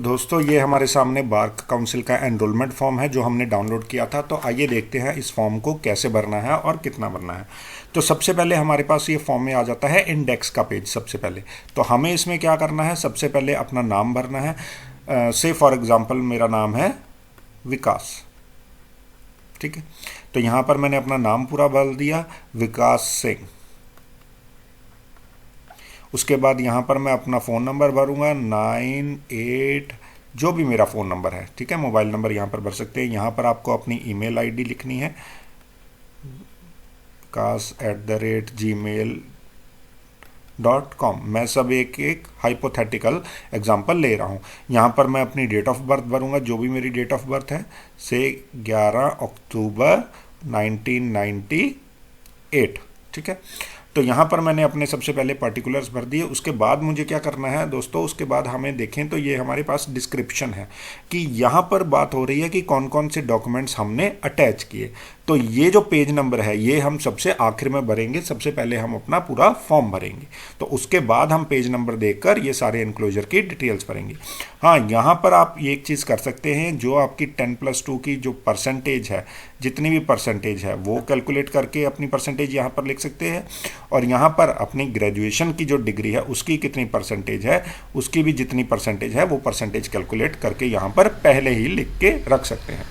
दोस्तों ये हमारे सामने बार काउंसिल का एनरोलमेंट फॉर्म है जो हमने डाउनलोड किया था। तो आइए देखते हैं इस फॉर्म को कैसे भरना है और कितना भरना है। तो सबसे पहले हमारे पास ये फॉर्म में आ जाता है इंडेक्स का पेज। सबसे पहले तो हमें इसमें क्या करना है, सबसे पहले अपना नाम भरना है। से फॉर एग्जांपल मेरा नाम है विकास, ठीक है। तो यहाँ पर मैंने अपना नाम पूरा भर दिया, विकास सिंह। उसके बाद यहाँ पर मैं अपना फ़ोन नंबर भरूंगा 98, जो भी मेरा फ़ोन नंबर है, ठीक है। मोबाइल नंबर यहाँ पर भर सकते हैं। यहाँ पर आपको अपनी ईमेल आईडी लिखनी है, vikas@gmail.com। मैं सब एक एक हाइपोथेटिकल एग्जांपल ले रहा हूँ। यहाँ पर मैं अपनी डेट ऑफ बर्थ भरूंगा, जो भी मेरी डेट ऑफ बर्थ है, से 11 अक्टूबर 1998, ठीक है। तो यहाँ पर मैंने अपने सबसे पहले पर्टिकुलर्स भर दिए। उसके बाद मुझे क्या करना है दोस्तों, उसके बाद हमें देखें तो ये हमारे पास डिस्क्रिप्शन है कि यहाँ पर बात हो रही है कि कौन कौन से डॉक्यूमेंट्स हमने अटैच किए। तो ये जो पेज नंबर है ये हम सबसे आखिर में भरेंगे, सबसे पहले हम अपना पूरा फॉर्म भरेंगे। तो उसके बाद हम पेज नंबर देखकर ये सारे एनक्लोजर की डिटेल्स भरेंगे। हाँ, यहाँ पर आप ये एक चीज़ कर सकते हैं, जो आपकी 10+2 की जो परसेंटेज है, जितनी भी परसेंटेज है वो कैलकुलेट करके अपनी परसेंटेज यहाँ पर लिख सकते हैं। और यहाँ पर अपनी ग्रेजुएशन की जो डिग्री है उसकी कितनी परसेंटेज है, उसकी भी जितनी परसेंटेज है वो परसेंटेज कैलकुलेट करके यहाँ पर पहले ही लिख के रख सकते हैं।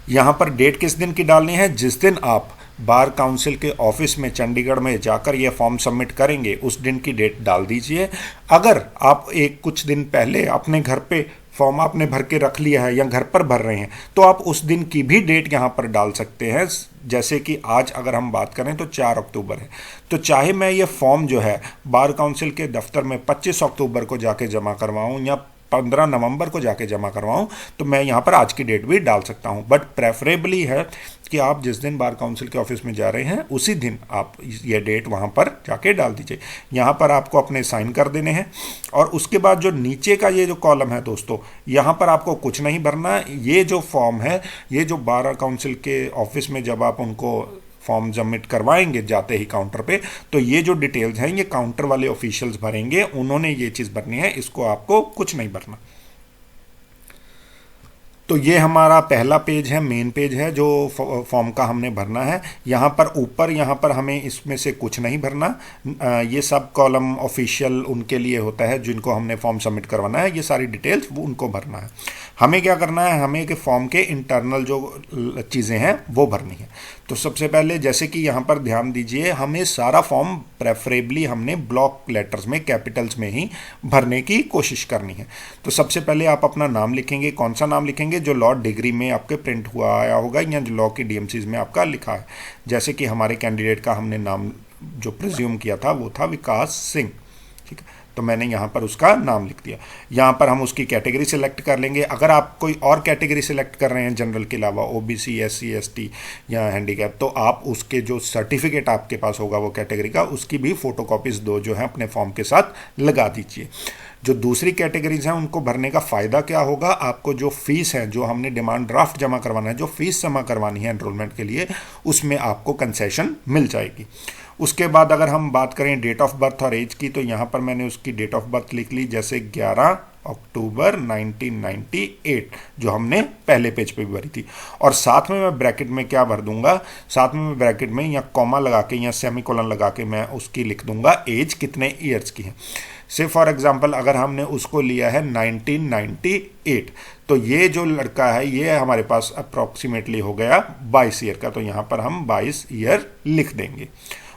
यहाँ पर डेट किस दिन की डालनी है, जिस दिन आप बार काउंसिल के ऑफिस में चंडीगढ़ में जाकर ये फॉर्म सबमिट करेंगे उस दिन की डेट डाल दीजिए। अगर आप कुछ दिन पहले अपने घर पे फॉर्म आपने भर के रख लिया है या घर पर भर रहे हैं तो आप उस दिन की भी डेट यहाँ पर डाल सकते हैं। जैसे कि आज अगर हम बात करें तो 4 अक्टूबर है, तो चाहे मैं ये फॉर्म जो है बार काउंसिल के दफ्तर में 25 अक्टूबर को जाके जमा करवाऊँ या 15 नवंबर को जाके जमा करवाऊँ, तो मैं यहाँ पर आज की डेट भी डाल सकता हूँ। बट प्रेफरेबली है कि आप जिस दिन बार काउंसिल के ऑफिस में जा रहे हैं उसी दिन आप ये डेट वहाँ पर जाके डाल दीजिए। यहाँ पर आपको अपने साइन कर देने हैं। और उसके बाद जो नीचे का ये जो कॉलम है दोस्तों, यहाँ पर आपको कुछ नहीं भरना। ये जो फॉर्म है, ये जो बार काउंसिल के ऑफिस में जब आप उनको फॉर्म सबमिट करवाएंगे जाते ही काउंटर पे, तो ये जो डिटेल्स हैं ये काउंटर वाले ऑफिशियल्स भरेंगे, उन्होंने ये चीज़ भरनी है, इसको आपको कुछ नहीं भरना। तो ये हमारा पहला पेज है, मेन पेज है जो फॉर्म का हमने भरना है। यहाँ पर ऊपर यहाँ पर हमें इसमें से कुछ नहीं भरना। ये सब कॉलम ऑफिशियल उनके लिए होता है जिनको हमने फॉर्म सबमिट करवाना है, ये सारी डिटेल्स वो उनको भरना है। हमें क्या करना है, हमें कि फॉर्म के इंटरनल जो चीज़ें हैं वो भरनी है। तो सबसे पहले जैसे कि यहाँ पर ध्यान दीजिए, हमें सारा फॉर्म प्रेफरेबली हमने ब्लॉक लेटर्स में, कैपिटल्स में ही भरने की कोशिश करनी है। तो सबसे पहले आप अपना नाम लिखेंगे। कौन सा नाम लिखेंगे, जो लॉ डिग्री में आपके प्रिंट हुआ आया होगा या जो लॉ की डीएमसीज में आपका लिखा है। जैसे कि हमारे कैंडिडेट का हमने नाम जो प्रिज्यूम किया था वो था विकास सिंह, ठीक है। तो मैंने यहाँ पर उसका नाम लिख दिया। यहाँ पर हम उसकी कैटेगरी सेलेक्ट कर लेंगे। अगर आप कोई और कैटेगरी सेलेक्ट कर रहे हैं जनरल के अलावा, ओबीसी, एससी, एसटी या हैंडीकैप, तो आप उसके जो सर्टिफिकेट आपके पास होगा वो कैटेगरी का, उसकी भी फोटोकॉपीज दो जो है अपने फॉर्म के साथ लगा दीजिए। जो दूसरी कैटेगरीज हैं उनको भरने का फ़ायदा क्या होगा, आपको जो फीस है, जो हमने डिमांड ड्राफ्ट जमा करवाना है, जो फीस जमा करवानी है एनरोलमेंट के लिए, उसमें आपको कंसेशन मिल जाएगी। उसके बाद अगर हम बात करें डेट ऑफ बर्थ और एज की, तो यहाँ पर मैंने उसकी डेट ऑफ बर्थ लिख ली, जैसे 11 अक्टूबर 1998, जो हमने पहले पेज पे भी भरी थी। और साथ में मैं ब्रैकेट में क्या भर दूंगा, साथ में मैं ब्रैकेट में या कॉमा लगा के या सेमीकोलन लगा के मैं उसकी लिख दूंगा एज कितने ईयर्स की है। से फॉर एग्जांपल अगर हमने उसको लिया है 1998, तो ये जो लड़का है ये हमारे पास अप्रॉक्सीमेटली हो गया 22 ईयर का, तो यहाँ पर हम 22 ईयर लिख देंगे।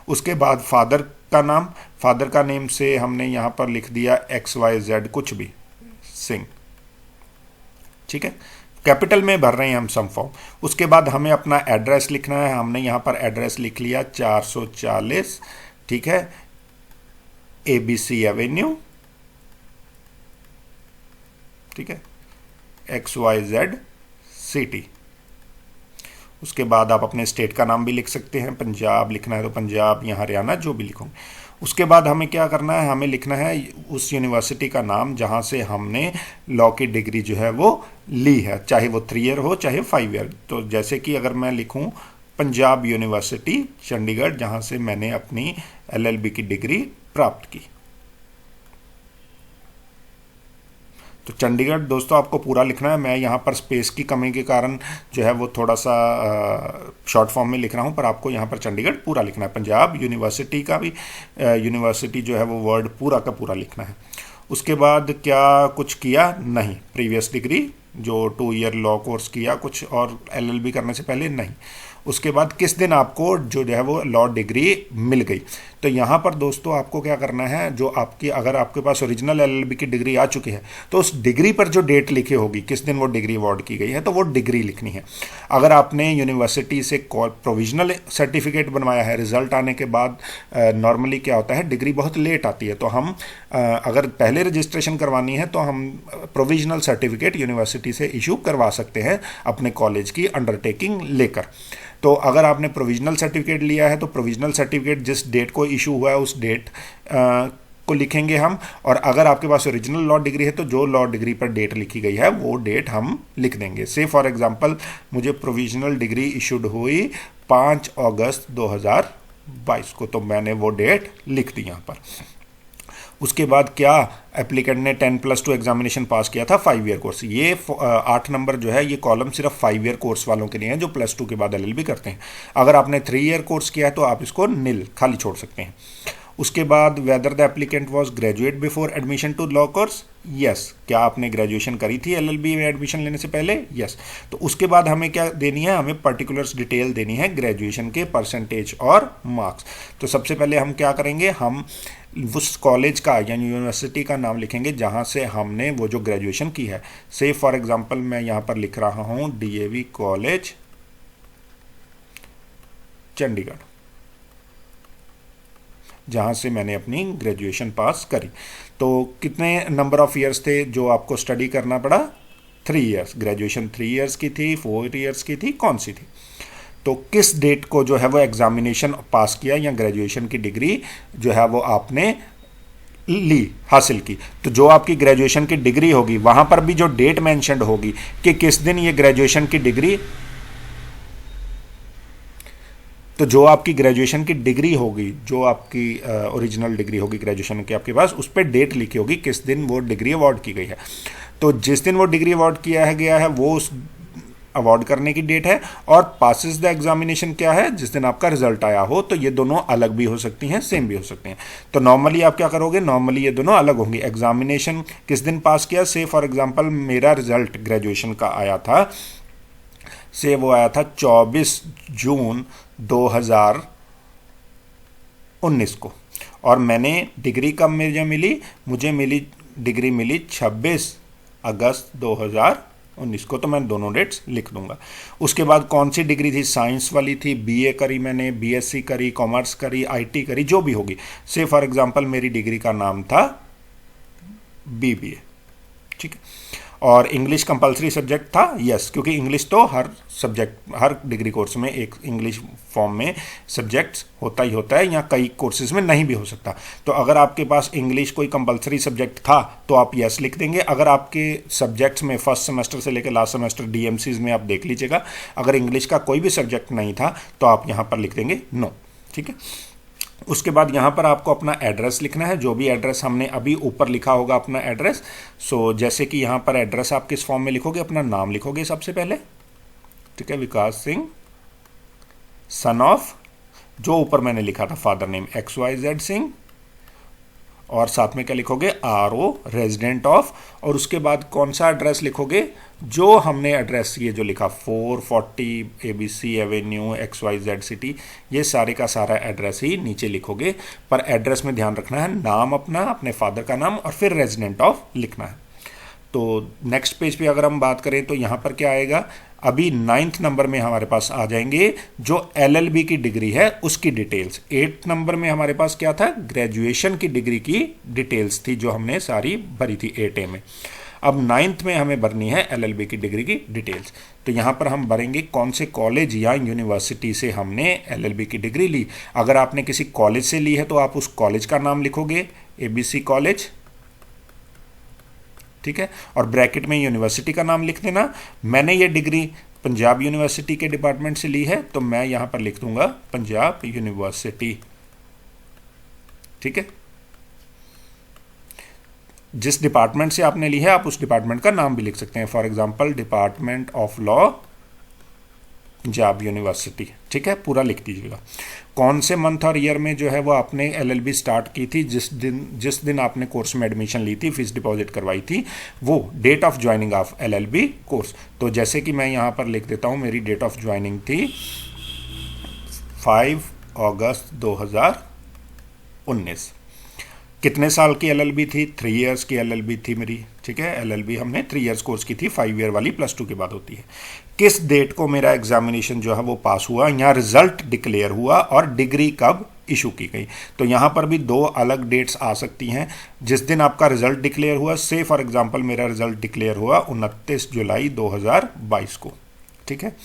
उसके बाद फादर का नाम, फादर का नेम से हमने यहाँ पर लिख दिया XYZ कुछ भी, सिंह, ठीक है। कैपिटल में भर रहे हैं हम सम फॉर्म। उसके बाद हमें अपना एड्रेस लिखना है। हमने यहाँ पर एड्रेस लिख लिया 440, ठीक है, ABC एवेन्यू, ठीक है, XYZ सिटी। उसके बाद आप अपने स्टेट का नाम भी लिख सकते हैं, पंजाब लिखना है तो पंजाब या हरियाणा, जो भी लिखोगे। उसके बाद हमें क्या करना है, हमें लिखना है उस यूनिवर्सिटी का नाम जहाँ से हमने लॉ की डिग्री जो है वो ली है, चाहे वो 3 ईयर हो चाहे 5 ईयर। तो जैसे कि अगर मैं लिखूँ पंजाब यूनिवर्सिटी चंडीगढ़, जहाँ से मैंने अपनी LLB की डिग्री प्राप्त की। तो चंडीगढ़ दोस्तों आपको पूरा लिखना है। मैं यहाँ पर स्पेस की कमी के कारण जो है वो थोड़ा सा शॉर्ट फॉर्म में लिख रहा हूँ, पर आपको यहाँ पर चंडीगढ़ पूरा लिखना है। पंजाब यूनिवर्सिटी का भी यूनिवर्सिटी जो है वो वर्ड पूरा का पूरा लिखना है। उसके बाद क्या कुछ किया? नहीं। प्रीवियस डिग्री जो 2 ईयर लॉ कोर्स किया कुछ, और एलएलबी करने से पहले नहीं। उसके बाद किस दिन आपको जो है वो लॉ डिग्री मिल गई? तो यहाँ पर दोस्तों आपको क्या करना है, जो आपकी अगर आपके पास ओरिजिनल एलएलबी की डिग्री आ चुकी है तो उस डिग्री पर जो डेट लिखी होगी किस दिन वो डिग्री अवार्ड की गई है, तो वो डिग्री लिखनी है। अगर आपने यूनिवर्सिटी से प्रोविजनल सर्टिफिकेट बनवाया है, रिजल्ट आने के बाद नॉर्मली क्या होता है, डिग्री बहुत लेट आती है, तो हम अगर पहले रजिस्ट्रेशन करवानी है तो हम प्रोविजनल सर्टिफिकेट यूनिवर्सिटी से इशू करवा सकते हैं अपने कॉलेज की अंडरटेकिंग लेकर। तो अगर आपने प्रोविजनल सर्टिफिकेट लिया है तो प्रोविजनल सर्टिफिकेट जिस डेट को इशू हुआ है उस डेट को लिखेंगे हम, और अगर आपके पास ओरिजिनल लॉ डिग्री है तो जो लॉ डिग्री पर डेट लिखी गई है वो डेट हम लिख देंगे। से फॉर एग्जांपल मुझे प्रोविजनल डिग्री इशूड हुई 5 अगस्त 2022 को, तो मैंने वो डेट लिख दी यहाँ पर। उसके बाद क्या, एप्लीकेंट ने 10+2 एग्जामिनेशन पास किया था 5 ईयर कोर्स। ये 8 नंबर जो है ये कॉलम सिर्फ 5 ईयर कोर्स वालों के लिए है जो +2 के बाद एलएलबी करते हैं। अगर आपने 3 ईयर कोर्स किया है तो आप इसको निल खाली छोड़ सकते हैं। उसके बाद whether the applicant was graduate before admission to law course, yes. क्या आपने ग्रेजुएशन करी थी एलएलबी में एडमिशन लेने से पहले? यस। तो उसके बाद हमें क्या देनी है, हमें पर्टिकुलर्स डिटेल देनी है ग्रेजुएशन के परसेंटेज और मार्क्स। तो सबसे पहले हम क्या करेंगे, हम उस कॉलेज का यानी यूनिवर्सिटी का नाम लिखेंगे जहाँ से हमने वो जो ग्रेजुएशन की है। से फॉर एग्जांपल मैं यहाँ पर लिख रहा हूँ डीएवी कॉलेज चंडीगढ़, जहाँ से मैंने अपनी ग्रेजुएशन पास करी। तो कितने नंबर ऑफ ईयर्स थे जो आपको स्टडी करना पड़ा? 3 ईयर्स। ग्रेजुएशन 3 ईयर्स की थी, 4 ईयर्स की थी, कौन सी थी? तो किस डेट को जो है वो एग्जामिनेशन पास किया या ग्रेजुएशन की डिग्री जो है वो आपने ली, हासिल की। तो जो आपकी ग्रेजुएशन की डिग्री होगी वहाँ पर भी जो डेट मेंशन्ड होगी कि किस दिन ये ग्रेजुएशन की डिग्री, तो जो आपकी ग्रेजुएशन की डिग्री होगी, जो आपकी ओरिजिनल डिग्री होगी ग्रेजुएशन की आपके पास, उस पर डेट लिखी होगी किस दिन वो डिग्री अवार्ड की गई है। तो जिस दिन वो डिग्री अवार्ड किया है गया है वो उस अवार्ड करने की डेट है, और पासिस द एग्जामिनेशन क्या है, जिस दिन आपका रिजल्ट आया हो। तो ये दोनों अलग भी हो सकती हैं, सेम भी हो सकते हैं। तो नॉर्मली आप क्या करोगे, नॉर्मली ये दोनों अलग होंगी। एग्जामिनेशन किस दिन पास किया, से फॉर एग्जांपल मेरा रिजल्ट ग्रेजुएशन का आया था, से वो आया था 24 जून 2019 को, और मैंने डिग्री कब मुझे मिली डिग्री मिली 26 अगस्त 2019 को। तो मैं दोनों डेट्स लिख दूंगा। उसके बाद कौन सी डिग्री थी, साइंस वाली थी, बीए करी मैंने, बीएससी करी, कॉमर्स करी, आईटी करी, जो भी होगी। से फॉर एग्जांपल मेरी डिग्री का नाम था बीबीए, ठीक है। और इंग्लिश कंपलसरी सब्जेक्ट था, यस, क्योंकि इंग्लिश तो हर सब्जेक्ट, हर डिग्री कोर्स में एक इंग्लिश फॉर्म में सब्जेक्ट्स होता ही होता है, या कई कोर्सेज में नहीं भी हो सकता। तो अगर आपके पास इंग्लिश कोई कंपलसरी सब्जेक्ट था तो आप यस लिख देंगे। अगर आपके सब्जेक्ट्स में फर्स्ट सेमेस्टर से लेकर लास्ट सेमेस्टर डीएमसीज में आप देख लीजिएगा, अगर इंग्लिश का कोई भी सब्जेक्ट नहीं था तो आप यहाँ पर लिख देंगे नो, ठीक है। उसके बाद यहाँ पर आपको अपना एड्रेस लिखना है, जो भी एड्रेस हमने अभी ऊपर लिखा होगा अपना एड्रेस। सो जैसे कि यहाँ पर एड्रेस आप किस फॉर्म में लिखोगे, अपना नाम लिखोगे सबसे पहले, ठीक है, विकास सिंह सन ऑफ, जो ऊपर मैंने लिखा था फादर नेम XYZ सिंह, और साथ में क्या लिखोगे, RO रेजिडेंट ऑफ, और उसके बाद कौन सा एड्रेस लिखोगे, जो हमने एड्रेस ये जो लिखा 440 ABC एवेन्यू XYZ सिटी, ये सारे का सारा एड्रेस ही नीचे लिखोगे। पर एड्रेस में ध्यान रखना है नाम अपना, अपने फादर का नाम, और फिर रेजिडेंट ऑफ लिखना है। तो नेक्स्ट पेज पे अगर हम बात करें तो यहाँ पर क्या आएगा, अभी 9th नंबर में हमारे पास आ जाएंगे जो LLB की डिग्री है उसकी डिटेल्स। 8th नंबर में हमारे पास क्या था, ग्रेजुएशन की डिग्री की डिटेल्स थी जो हमने सारी भरी थी 8A में। अब 9th में हमें भरनी है LLB की डिग्री की डिटेल्स। तो यहाँ पर हम भरेंगे कौन से कॉलेज या यूनिवर्सिटी से हमने LLB की डिग्री ली। अगर आपने किसी कॉलेज से ली है तो आप उस कॉलेज का नाम लिखोगे ABC कॉलेज, ठीक है, और ब्रैकेट में यूनिवर्सिटी का नाम लिख देना। मैंने ये डिग्री पंजाब यूनिवर्सिटी के डिपार्टमेंट से ली है तो मैं यहाँ पर लिख दूंगा पंजाब यूनिवर्सिटी, ठीक है। जिस डिपार्टमेंट से आपने ली है आप उस डिपार्टमेंट का नाम भी लिख सकते हैं। For example department of law, Punjab university, ठीक है, पूरा लिख दीजिएगा। कौन से मंथ और ईयर में जो है वो आपने एलएलबी स्टार्ट की थी, जिस दिन आपने कोर्स में एडमिशन ली थी, फीस डिपॉजिट करवाई थी, वो date of joining of LLB course. तो जैसे कि मैं यहाँ पर लिख देता हूँ, मेरी डेट ऑफ ज्वाइनिंग थी 5 अगस्त 2019। कितने साल की एलएलबी थी? 3 इयर्स की एलएलबी थी मेरी, ठीक है। एलएलबी हमने 3 इयर्स कोर्स की थी, 5 ईयर वाली +2 के बाद होती है। किस डेट को मेरा एग्जामिनेशन जो है वो पास हुआ, यहाँ रिजल्ट डिक्लेयर हुआ, और डिग्री कब इशू की गई। तो यहाँ पर भी 2 अलग डेट्स आ सकती हैं। जिस दिन आपका रिजल्ट डिक्लेयर हुआ, से फॉर एग्जांपल मेरा रिजल्ट डिक्लेयर हुआ 29 जुलाई 2022 को, ठीक है।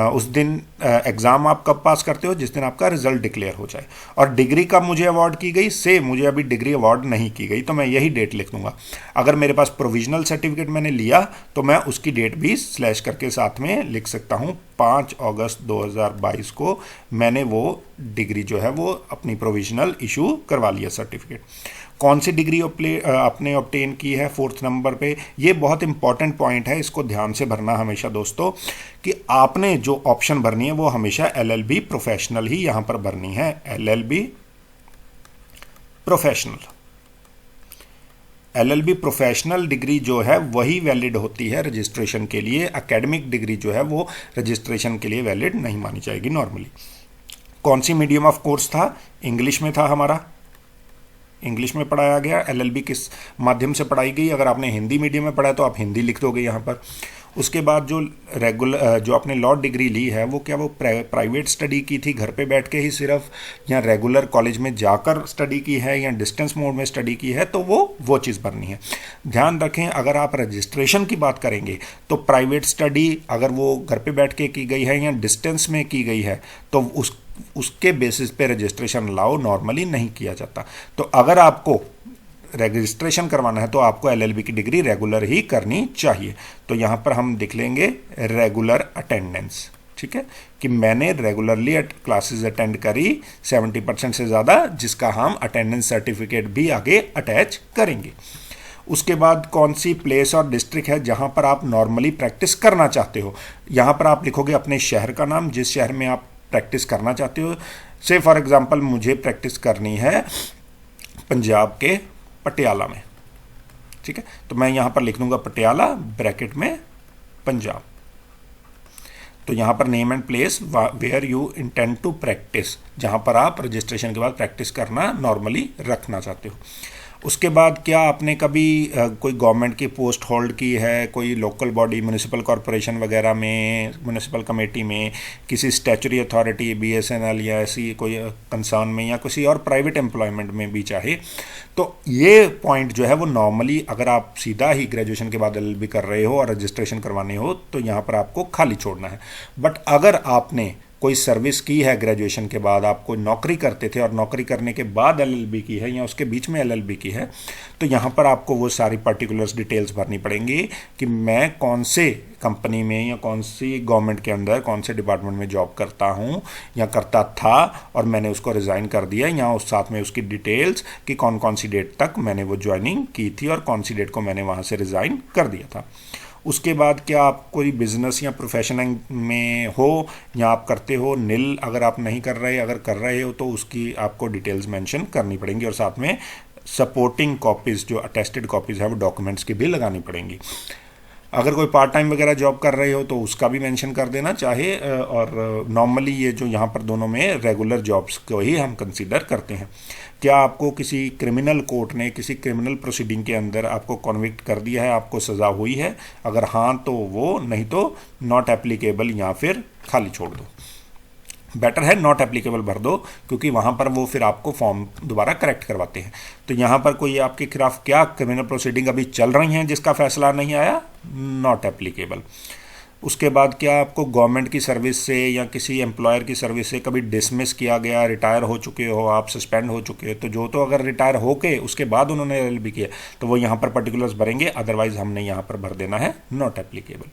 उस दिन एग्ज़ाम आप कब पास करते हो? जिस दिन आपका रिजल्ट डिक्लेयर हो जाए। और डिग्री कब मुझे अवार्ड की गई? से मुझे अभी डिग्री अवार्ड नहीं की गई, तो मैं यही डेट लिख दूंगा। अगर मेरे पास प्रोविजनल सर्टिफिकेट मैंने लिया तो मैं उसकी डेट भी स्लैश करके साथ में लिख सकता हूँ। 5 अगस्त 2022 को मैंने वो डिग्री जो है वो अपनी प्रोविजनल इशू करवा लिया सर्टिफिकेट। कौन सी डिग्री आपने ऑब्टेन की है 4th नंबर पे? ये बहुत इंपॉर्टेंट पॉइंट है, इसको ध्यान से भरना हमेशा दोस्तों, कि आपने जो ऑप्शन भरनी है वो हमेशा एलएलबी प्रोफेशनल ही यहाँ पर भरनी है। LLB professional, LLB professional degree जो है वही वैलिड होती है रजिस्ट्रेशन के लिए। एकेडमिक डिग्री जो है वो रजिस्ट्रेशन के लिए वैलिड नहीं मानी जाएगी नॉर्मली। कौन सी मीडियम ऑफ कोर्स था? इंग्लिश में था हमारा, इंग्लिश में पढ़ाया गया। एलएलबी किस माध्यम से पढ़ाई गई? अगर आपने हिंदी मीडियम में पढ़ा है तो आप हिंदी लिख दोगे यहाँ पर। उसके बाद जो आपने लॉ डिग्री ली है वो क्या वो प्राइवेट स्टडी की थी घर पे बैठ के ही सिर्फ, या रेगुलर कॉलेज में जाकर स्टडी की है, या डिस्टेंस मोड में स्टडी की है, तो वो चीज़ भरनी है। ध्यान रखें, अगर आप रजिस्ट्रेशन की बात करेंगे तो प्राइवेट स्टडी अगर वो घर पे बैठ के की गई है या डिस्टेंस में की गई है तो उसके बेसिस पे रजिस्ट्रेशन अलाउ नॉर्मली नहीं किया जाता। तो अगर आपको रजिस्ट्रेशन करवाना है तो आपको एलएलबी की डिग्री रेगुलर ही करनी चाहिए। तो यहाँ पर हम लिख लेंगे रेगुलर अटेंडेंस, ठीक है, कि मैंने रेगुलरली क्लासेस अटेंड करी 70% से ज़्यादा, जिसका हम अटेंडेंस सर्टिफिकेट भी आगे अटैच करेंगे। उसके बाद कौन सी प्लेस और डिस्ट्रिक्ट है जहाँ पर आप नॉर्मली प्रैक्टिस करना चाहते हो। यहाँ पर आप लिखोगे अपने शहर का नाम, जिस शहर में आप प्रैक्टिस करना चाहते हो। से फॉर एग्जांपल मुझे प्रैक्टिस करनी है पंजाब के पटियाला में, ठीक है, तो मैं यहाँ पर लिख दूंगा पटियाला ब्रैकेट में पंजाब। तो यहाँ पर name and place where you intend to practise, जहाँ पर आप रजिस्ट्रेशन के बाद प्रैक्टिस करना नॉर्मली रखना चाहते हो। उसके बाद क्या आपने कभी कोई गवर्नमेंट की पोस्ट होल्ड की है, कोई लोकल बॉडी, म्यूनिसिपल कॉरपोरेशन वगैरह में, म्यूनिसिपल कमेटी में, किसी स्टैचुटरी अथॉरिटी, बीएसएनएल या ऐसी कोई कंसर्न में, या किसी और प्राइवेट एम्प्लॉयमेंट में भी चाहे, तो ये पॉइंट जो है वो नॉर्मली अगर आप सीधा ही ग्रेजुएशन के बाद एलएलबी कर रहे हो और रजिस्ट्रेशन करवाने हो तो यहाँ पर आपको खाली छोड़ना है। बट अगर आपने कोई सर्विस की है ग्रेजुएशन के बाद, आप कोई नौकरी करते थे और नौकरी करने के बाद एलएलबी की है या उसके बीच में एलएलबी की है, तो यहाँ पर आपको वो सारी पर्टिकुलर्स डिटेल्स भरनी पड़ेंगी कि मैं कौन से कंपनी में या कौन सी गवर्नमेंट के अंदर कौन से डिपार्टमेंट में जॉब करता हूँ या करता था और मैंने उसको रिज़ाइन कर दिया, या उस साथ में उसकी डिटेल्स कि कौन कौन सी डेट तक मैंने वो ज्वाइनिंग की थी और कौन सी डेट को मैंने वहाँ से रिज़ाइन कर दिया था। उसके बाद क्या आप कोई बिजनेस या प्रोफेशन में हो या आप करते हो, नील अगर आप नहीं कर रहे, अगर कर रहे हो तो उसकी आपको डिटेल्स मेंशन करनी पड़ेंगी और साथ में सपोर्टिंग कॉपीज़ जो अटेस्टेड कॉपीज़ है वो डॉक्यूमेंट्स की भी लगानी पड़ेंगी। अगर कोई पार्ट टाइम वगैरह जॉब कर रहे हो तो उसका भी मेंशन कर देना चाहे, और नॉर्मली ये जो यहाँ पर दोनों में रेगुलर जॉब्स को ही हम कंसीडर करते हैं। क्या आपको किसी क्रिमिनल कोर्ट ने किसी क्रिमिनल प्रोसीडिंग के अंदर आपको कॉन्विक्ट कर दिया है, आपको सज़ा हुई है? अगर हाँ तो वो, नहीं तो नॉट एप्लीकेबल या फिर खाली छोड़ दो। बेटर है नॉट एप्लीकेबल भर दो, क्योंकि वहाँ पर वो फिर आपको फॉर्म दोबारा करेक्ट करवाते हैं। तो यहाँ पर कोई आपके खिलाफ क्या क्रिमिनल प्रोसीडिंग अभी चल रही हैं जिसका फैसला नहीं आया, नॉट एप्लीकेबल। उसके बाद क्या आपको गवर्नमेंट की सर्विस से या किसी एम्प्लॉयर की सर्विस से कभी डिसमिस किया गया, रिटायर हो चुके हो आप, सस्पेंड हो चुके हो, तो जो तो अगर रिटायर होके उसके बाद उन्होंने एलएलबी किया तो वो यहाँ पर पर्टिकुलर्स भरेंगे, अदरवाइज हमने यहाँ पर भर देना है नॉट एप्लीकेबल।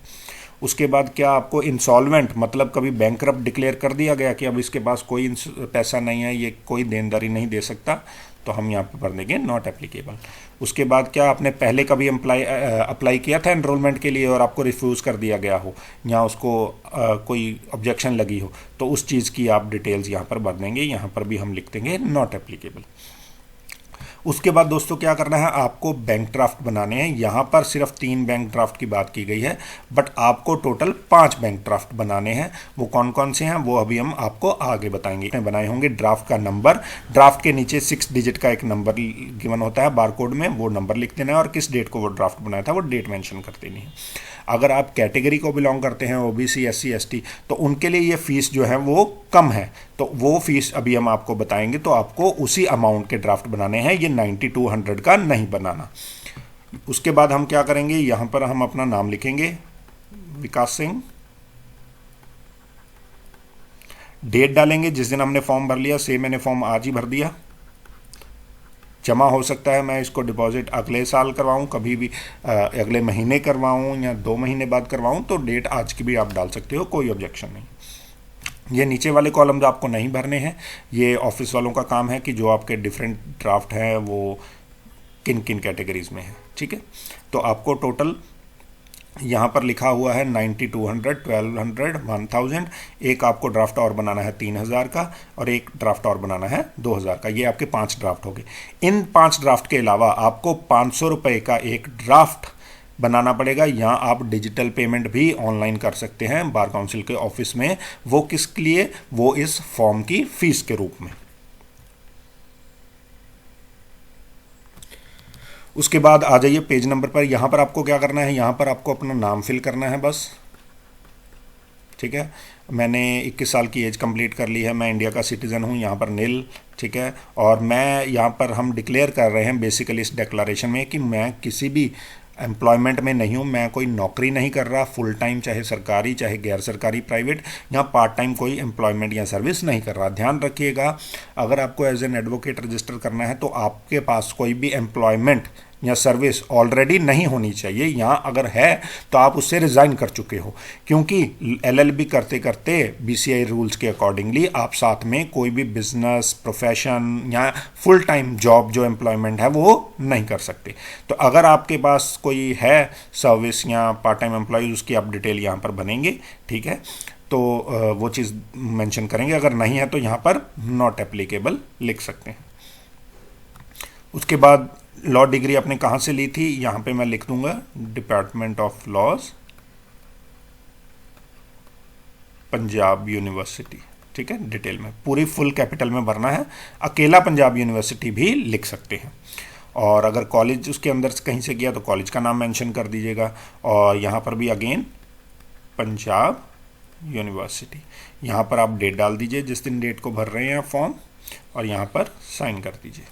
उसके बाद क्या आपको इंसॉल्वेंट, मतलब कभी बैंकरप्ट डिक्लेयर कर दिया गया कि अब इसके पास कोई पैसा नहीं है, ये कोई देनदारी नहीं दे सकता, तो हम यहाँ पे भर देंगे नॉट एप्लीकेबल। उसके बाद क्या आपने पहले कभी अप्लाई किया था एनरोलमेंट के लिए और आपको रिफ्यूज़ कर दिया गया हो या उसको कोई ऑब्जेक्शन लगी हो, तो उस चीज़ की आप डिटेल्स यहाँ पर भर देंगे। यहाँ पर भी हम लिख देंगे नॉट एप्लीकेबल। उसके बाद दोस्तों क्या करना है, आपको बैंक ड्राफ्ट बनाने हैं। यहाँ पर सिर्फ 3 बैंक ड्राफ्ट की बात की गई है, बट आपको टोटल 5 बैंक ड्राफ्ट बनाने हैं। वो कौन कौन से हैं वो अभी हम आपको आगे बताएंगे। बनाए होंगे ड्राफ्ट का नंबर, ड्राफ्ट के नीचे 6 डिजिट का एक नंबर गिवन होता है बारकोड में, वो नंबर लिख देना है और किस डेट को वो ड्राफ्ट बनाया था वो डेट मेंशन कर देनी है। अगर आप कैटेगरी को बिलोंग करते हैं ओबीसी एससी एसटी, तो उनके लिए ये फीस जो है वो कम है, तो वो फीस अभी हम आपको बताएंगे। तो आपको उसी अमाउंट के ड्राफ्ट बनाने हैं, ये 9200 का नहीं बनाना। उसके बाद हम क्या करेंगे, यहाँ पर हम अपना नाम लिखेंगे विकास सिंह, डेट डालेंगे जिस दिन हमने फॉर्म भर लिया, से मैंने फॉर्म आज ही भर दिया। जमा हो सकता है मैं इसको डिपॉजिट अगले साल करवाऊँ, कभी भी अगले महीने करवाऊँ या 2 महीने बाद करवाऊँ, तो डेट आज की भी आप डाल सकते हो, कोई ऑब्जेक्शन नहीं। ये नीचे वाले कॉलम्स आपको नहीं भरने हैं, ये ऑफिस वालों का काम है कि जो आपके डिफरेंट ड्राफ्ट हैं वो किन किन कैटेगरीज में है। ठीक है, तो आपको टोटल यहाँ पर लिखा हुआ है 9200, 1200, 1000। एक आपको ड्राफ्ट और बनाना है 3000 का और एक ड्राफ्ट और बनाना है 2000 का। ये आपके 5 ड्राफ्ट हो गए। इन 5 ड्राफ्ट के अलावा आपको 500 रुपये का एक ड्राफ्ट बनाना पड़ेगा। यहाँ आप डिजिटल पेमेंट भी ऑनलाइन कर सकते हैं बार काउंसिल के ऑफिस में। वो किसके लिए, वो इस फॉर्म की फीस के रूप में। उसके बाद आ जाइए पेज नंबर पर। यहाँ पर आपको क्या करना है, यहाँ पर आपको अपना नाम फिल करना है बस। ठीक है, मैंने 21 साल की एज कंप्लीट कर ली है, मैं इंडिया का सिटीज़न हूँ, यहाँ पर नील। ठीक है, और मैं यहाँ पर हम डिक्लेयर कर रहे हैं बेसिकली इस डिक्लेरेशन में कि मैं किसी भी एम्प्लॉयमेंट में नहीं हूँ, मैं कोई नौकरी नहीं कर रहा फुल टाइम, चाहे सरकारी चाहे गैर सरकारी प्राइवेट, या पार्ट टाइम कोई एम्प्लॉयमेंट या सर्विस नहीं कर रहा। ध्यान रखिएगा, अगर आपको एज एन एडवोकेट रजिस्टर करना है तो आपके पास कोई भी एम्प्लॉयमेंट या सर्विस ऑलरेडी नहीं होनी चाहिए। यहाँ अगर है तो आप उससे रिज़ाइन कर चुके हो, क्योंकि एलएलबी करते करते बीसीआई रूल्स के अकॉर्डिंगली आप साथ में कोई भी बिजनेस, प्रोफेशन या फुल टाइम जॉब जो एम्प्लॉयमेंट है वो नहीं कर सकते। तो अगर आपके पास कोई है सर्विस या पार्ट टाइम एम्प्लॉय, उसकी आप डिटेल यहाँ पर बनेंगे। ठीक है, तो वो चीज़ मेंशन करेंगे। अगर नहीं है तो यहाँ पर नॉट एप्लीकेबल लिख सकते हैं। उसके बाद लॉ डिग्री आपने कहाँ से ली थी, यहाँ पे मैं लिख दूंगा department of laws, Punjab university. ठीक है, डिटेल में पूरी फुल कैपिटल में भरना है। अकेला पंजाब यूनिवर्सिटी भी लिख सकते हैं, और अगर कॉलेज उसके अंदर से कहीं से किया तो कॉलेज का नाम मेंशन कर दीजिएगा। और यहाँ पर भी अगेन पंजाब यूनिवर्सिटी, यहाँ पर आप डेट डाल दीजिए जिस दिन डेट को भर रहे हैं आप फॉर्म, और यहाँ पर साइन कर दीजिए।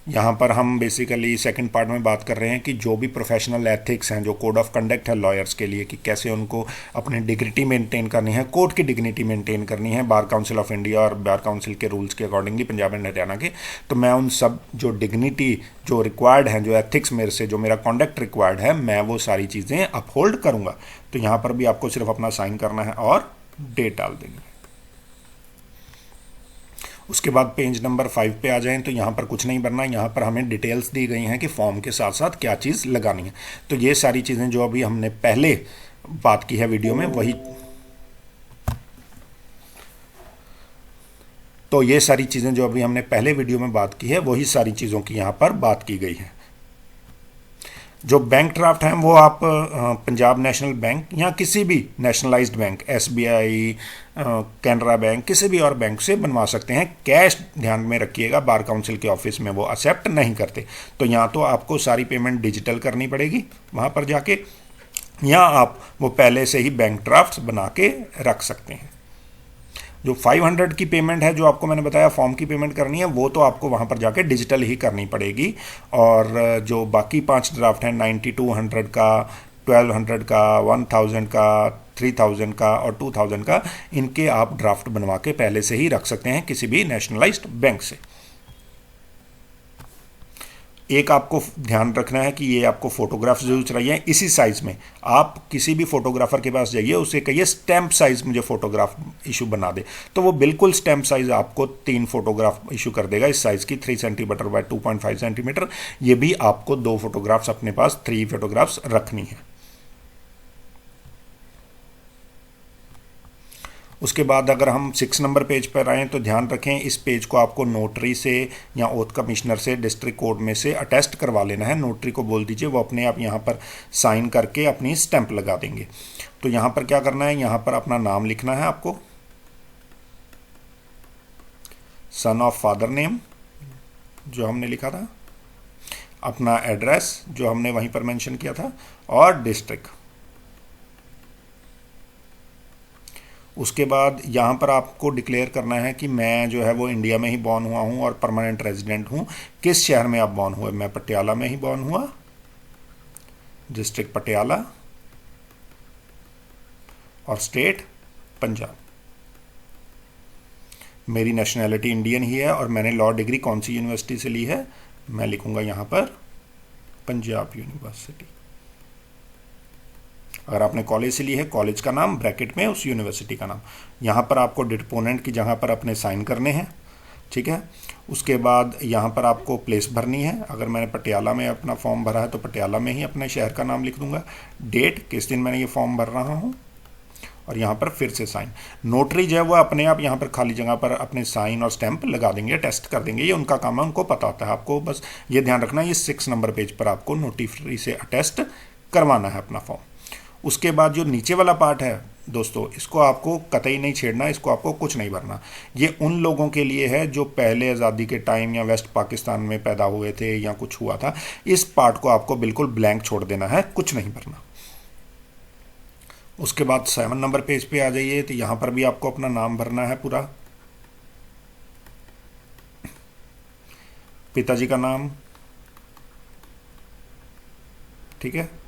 यहाँ पर हम बेसिकली सेकंड पार्ट में बात कर रहे हैं कि जो भी प्रोफेशनल एथिक्स हैं, जो कोड ऑफ कंडक्ट है लॉयर्स के लिए, कि कैसे उनको अपनी डिग्निटी मेंटेन करनी है, कोर्ट की डिग्निटी मेंटेन करनी है बार काउंसिल ऑफ इंडिया और बार काउंसिल के रूल्स के अकॉर्डिंगली पंजाब एंड हरियाणा के। तो मैं उन सब जो डिग्निटी जो रिक्वायर्ड हैं, जो एथिक्स मेरे से, जो मेरा कॉन्डक्ट रिक्वायर्ड है, मैं वो सारी चीज़ें अपहोल्ड करूँगा। तो यहाँ पर भी आपको सिर्फ अपना साइन करना है और डेट डाल देंगे। उसके बाद पेज नंबर 5 पे आ जाएं तो यहाँ पर कुछ नहीं भरना। यहाँ पर हमें डिटेल्स दी गई हैं कि फॉर्म के साथ साथ क्या चीज़ लगानी है। तो ये सारी चीज़ें जो अभी हमने पहले बात की है वीडियो में, वही, तो ये सारी चीज़ें जो अभी हमने पहले वीडियो में बात की है, वही सारी चीज़ों की यहाँ पर बात की गई है। जो बैंक ड्राफ्ट हैं वो आप पंजाब नेशनल बैंक या किसी भी nationalised bank, SBI, Canara bank, किसी भी और बैंक से बनवा सकते हैं। कैश ध्यान में रखिएगा, बार काउंसिल के ऑफिस में वो एक्सेप्ट नहीं करते। तो यहाँ तो आपको सारी पेमेंट डिजिटल करनी पड़ेगी वहाँ पर जाके, या आप वो पहले से ही बैंक ड्राफ्ट बना के रख सकते हैं। जो 500 की पेमेंट है, जो आपको मैंने बताया फॉर्म की पेमेंट करनी है, वो तो आपको वहाँ पर जाके डिजिटल ही करनी पड़ेगी। और जो बाकी 5 ड्राफ्ट हैं 9200 का, 1200 का, 1000 का, 3000 का और 2000 का, इनके आप ड्राफ्ट बनवा के पहले से ही रख सकते हैं किसी भी नेशनलाइज्ड बैंक से। एक आपको ध्यान रखना है कि ये आपको फोटोग्राफ्स जो चाहिए इसी साइज़ में। आप किसी भी फोटोग्राफर के पास जाइए, उसे कहिए स्टैम्प साइज़ मुझे फोटोग्राफ इशू बना दे, तो वो बिल्कुल स्टैम्प साइज़ आपको 3 फोटोग्राफ इशू कर देगा इस साइज़ की, 3 सेंटीमीटर बाय 2.5 सेंटीमीटर। ये भी आपको 2 फोटोग्राफ्स अपने पास, 3 फोटोग्राफ्स रखनी है। उसके बाद अगर हम 6 नंबर पेज पर आएँ तो ध्यान रखें, इस पेज को आपको नोटरी से या ओथ कमिश्नर से डिस्ट्रिक्ट कोर्ट में से अटेस्ट करवा लेना है। नोटरी को बोल दीजिए, वो अपने आप यहाँ पर साइन करके अपनी स्टैंप लगा देंगे। तो यहाँ पर क्या करना है, यहाँ पर अपना नाम लिखना है आपको, सन ऑफ फादर नेम जो हमने लिखा था, अपना एड्रेस जो हमने वहीं पर मेंशन किया था, और डिस्ट्रिक्ट। उसके बाद यहाँ पर आपको डिक्लेयर करना है कि मैं जो है वो इंडिया में ही बॉर्न हुआ हूँ और परमानेंट रेजिडेंट हूँ। किस शहर में आप बॉर्न हुए? मैं पटियाला में ही बॉर्न हुआ, डिस्ट्रिक्ट पटियाला, और स्टेट पंजाब। मेरी नेशनैलिटी इंडियन ही है और मैंने लॉ डिग्री कौन सी यूनिवर्सिटी से ली है? मैं लिखूंगा यहाँ पर पंजाब यूनिवर्सिटी। अगर आपने कॉलेज से ली है, कॉलेज का नाम ब्रैकेट में, उस यूनिवर्सिटी का नाम। यहाँ पर आपको डिपोनेंट की जगह पर अपने साइन करने हैं, ठीक है। उसके बाद यहाँ पर आपको प्लेस भरनी है। अगर मैंने पटियाला में अपना फॉर्म भरा है तो पटियाला में ही अपने शहर का नाम लिख दूंगा, डेट किस दिन मैंने ये फॉर्म भर रहा हूँ, और यहाँ पर फिर से साइन। नोटरी जो है वो अपने आप यहाँ पर खाली जगह पर अपने साइन और स्टैंप लगा देंगे, टेस्ट कर देंगे, ये उनका काम है, उनको पता होता है। आपको बस ये ध्यान रखना है, ये 6 नंबर पेज पर आपको नोटरी से अटेस्ट करवाना है अपना फॉर्म। उसके बाद जो नीचे वाला पार्ट है दोस्तों, इसको आपको कतई नहीं छेड़ना, इसको आपको कुछ नहीं भरना। ये उन लोगों के लिए है जो पहले आज़ादी के टाइम या वेस्ट पाकिस्तान में पैदा हुए थे या कुछ हुआ था। इस पार्ट को आपको बिल्कुल ब्लैंक छोड़ देना है, कुछ नहीं भरना। उसके बाद 7 नंबर पेज पे आ जाइए, तो यहाँ पर भी आपको अपना नाम भरना है पूरा, पिताजी का नाम, ठीक है,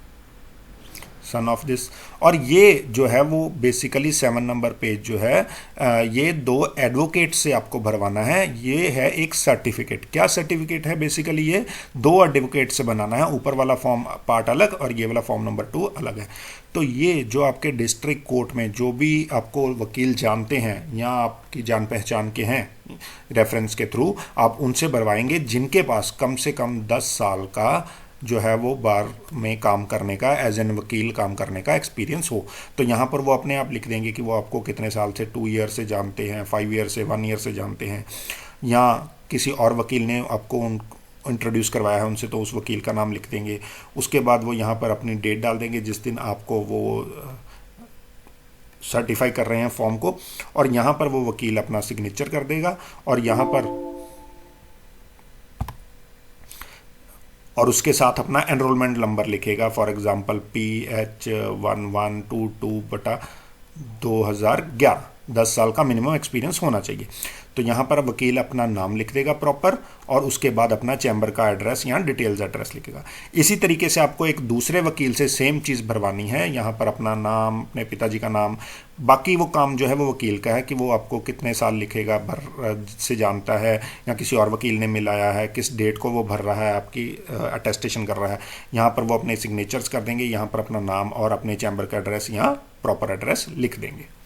सन ऑफ दिस। और ये जो है वो बेसिकली 7 नंबर पेज जो है ये 2 एडवोकेट से आपको भरवाना है। ये है एक सर्टिफिकेट। क्या सर्टिफिकेट है? बेसिकली ये 2 एडवोकेट से बनाना है। ऊपर वाला फॉर्म पार्ट अलग और ये वाला फॉर्म नंबर 2 अलग है। तो ये जो आपके डिस्ट्रिक्ट कोर्ट में जो भी आपको वकील जानते हैं या आपकी जान पहचान के हैं रेफरेंस के थ्रू, आप उनसे भरवाएंगे जिनके पास कम से कम 10 साल का जो है वो बार में काम करने का, एज एन वकील काम करने का एक्सपीरियंस हो। तो यहाँ पर वो अपने आप लिख देंगे कि वो आपको कितने साल से, 2 ईयर से जानते हैं, 5 ईयर से, 1 ईयर से जानते हैं, या किसी और वकील ने आपको इंट्रोड्यूस करवाया है उनसे, तो उस वकील का नाम लिख देंगे। उसके बाद वो यहाँ पर अपनी डेट डाल देंगे जिस दिन आपको वो सर्टिफाई कर रहे हैं फॉर्म को, और यहाँ पर वो वकील अपना सिग्नेचर कर देगा, और यहाँ पर और उसके साथ अपना एनरोलमेंट नंबर लिखेगा। For example PH1122/2011। 10 साल का मिनिमम एक्सपीरियंस होना चाहिए। तो यहाँ पर वकील अपना नाम लिख देगा प्रॉपर, और उसके बाद अपना चैम्बर का एड्रेस या डिटेल्स एड्रेस लिखेगा। इसी तरीके से आपको एक दूसरे वकील से सेम चीज़ भरवानी है। यहाँ पर अपना नाम, अपने पिताजी का नाम, बाकी वो काम जो है वो वकील का है कि वो आपको कितने साल लिखेगा, भर से जानता है या किसी और वकील ने मिलाया है, किस डेट को वो भर रहा है, आपकी अटेस्टेशन कर रहा है। यहाँ पर वो अपने सिग्नेचर्स कर देंगे, यहाँ पर अपना नाम और अपने चैम्बर का एड्रेस या प्रॉपर एड्रेस लिख देंगे।